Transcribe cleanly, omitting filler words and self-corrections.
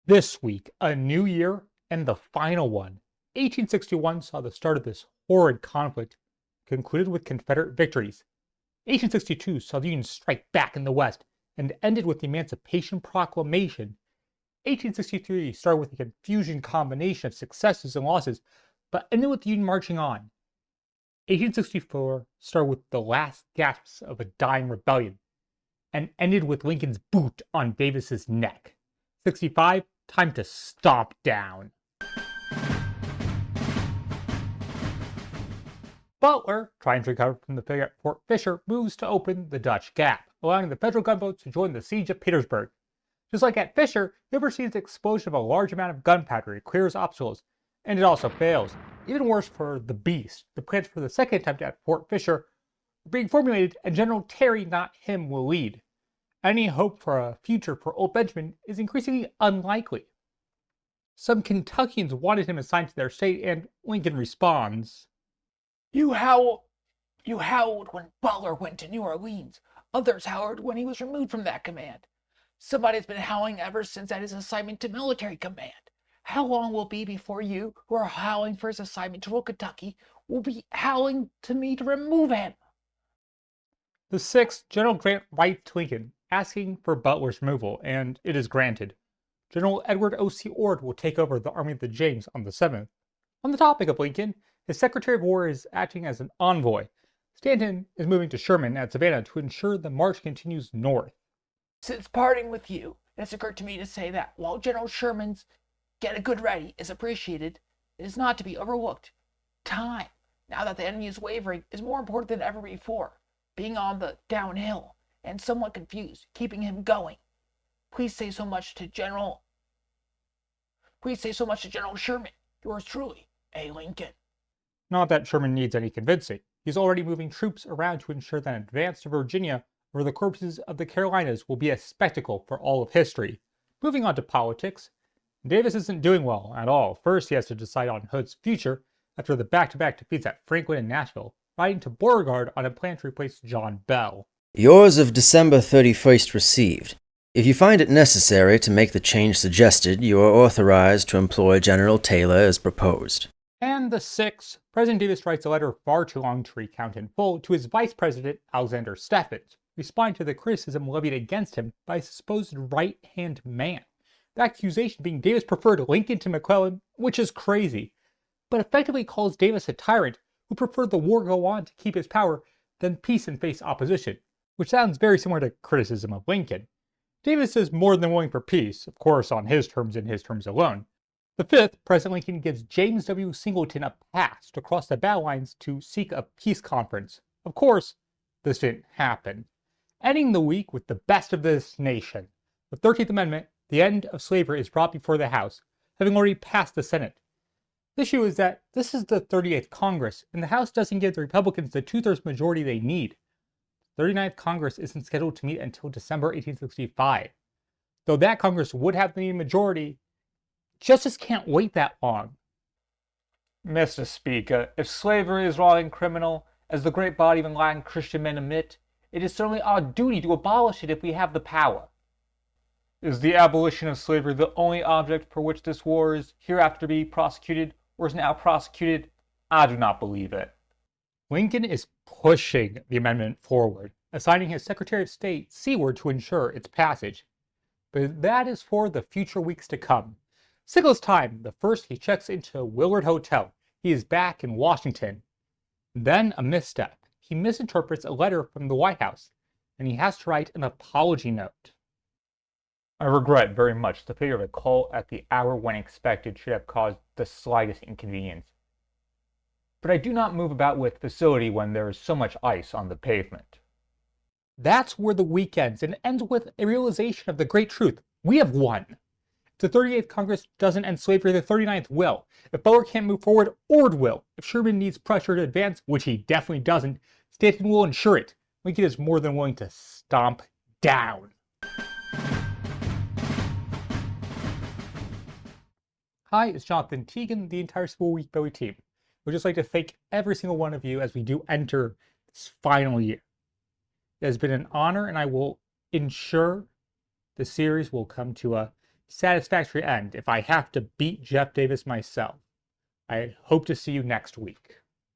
This week, a new year and the final one. 1861 saw the start of this horrid conflict, concluded with Confederate victories. 1862 saw the Union strike back in the West and ended with the Emancipation Proclamation. 1863 started with a confusing combination of successes and losses, but ended with the Union marching on. 1864 started with the last gasps of a dying rebellion, and ended with Lincoln's boot on Davis's neck. 65, time to stomp down. Butler, trying to recover from the failure at Fort Fisher, moves to open the Dutch Gap, allowing the federal gunboats to join the siege of Petersburg. Just like at Fisher, he oversees the explosion of a large amount of gunpowder. It clears obstacles, and it also fails. Even worse for the Beast. The plans for the second attempt at Fort Fisher are being formulated, and General Terry, not him, will lead. Any hope for a future for Old Benjamin is increasingly unlikely. Some Kentuckians wanted him assigned to their state, and Lincoln responds, You howled when Butler went to New Orleans. Others howled when he was removed from that command. Somebody's been howling ever since at his assignment to military command. How long will it be before you, who are howling for his assignment to rule Kentucky, will be howling to me to remove him? The 6th, General Grant writes to Lincoln, asking for Butler's removal, and it is granted. General Edward O.C. Ord will take over the Army of the James on the 7th. On the topic of Lincoln, his Secretary of War is acting as an envoy. Stanton is moving to Sherman at Savannah to ensure the march continues north. Since parting with you, it has occurred to me to say that while General Sherman's "get a good ready" is appreciated, it is not to be overlooked. Time, now that the enemy is wavering, is more important than ever before. Being on the downhill and somewhat confused, keeping him going. Please say so much to General Sherman. Yours truly, A. Lincoln. Not that Sherman needs any convincing. He's already moving troops around to ensure that an advance to Virginia over the corpses of the Carolinas will be a spectacle for all of history. Moving on to politics, Davis isn't doing well at all. First, he has to decide on Hood's future after the back-to-back defeats at Franklin and Nashville, writing to Beauregard on a plan to replace John Bell. Yours of December 31st received. If you find it necessary to make the change suggested, you are authorized to employ General Taylor as proposed. And the 6th, President Davis writes a letter far too long to recount in full to his Vice President, Alexander Stephens, responding to the criticism levied against him by his supposed right-hand man. The accusation being Davis preferred Lincoln to McClellan, which is crazy, but effectively calls Davis a tyrant who preferred the war go on to keep his power than peace and face opposition, which sounds very similar to criticism of Lincoln. Davis is more than willing for peace, of course on his terms and his terms alone. The 5th, President Lincoln gives James W. Singleton a pass to cross the battle lines to seek a peace conference. Of course, this didn't happen. Ending the week with the best of this nation. The 13th Amendment, the end of slavery, is brought before the House, having already passed the Senate. The issue is that this is the 38th Congress, and the House doesn't give the Republicans the 2/3 majority they need. The 39th Congress isn't scheduled to meet until December 1865. Though that Congress would have the needed majority, justice can't wait that long. Mr. Speaker, if slavery is wrong and criminal, as the great body of enlightened Christian men admit, it is certainly our duty to abolish it if we have the power. Is the abolition of slavery the only object for which this war is hereafter to be prosecuted, or is now prosecuted? I do not believe it. Lincoln is pushing the amendment forward, assigning his Secretary of State Seward to ensure its passage. But that is for the future weeks to come. Signals time. The first, he checks into Willard Hotel. He is back in Washington. Then a misstep. He misinterprets a letter from the White House, and he has to write an apology note. I regret very much the failure of a call at the hour when expected should have caused the slightest inconvenience. But I do not move about with facility when there is so much ice on the pavement. That's where the week ends, and ends with a realization of the great truth. We have won. If the 38th Congress doesn't end slavery, the 39th will. If Butler can't move forward, Ord will. If Sherman needs pressure to advance, which he definitely doesn't, Stanton will ensure it. Lincoln is more than willing to stomp down. Hi, it's Jonathan Teagan, the entire School Week Billy team. We'd just like to thank every single one of you as we do enter this final year. It has been an honor, and I will ensure the series will come to a satisfactory end if I have to beat Jeff Davis myself. I hope to see you next week.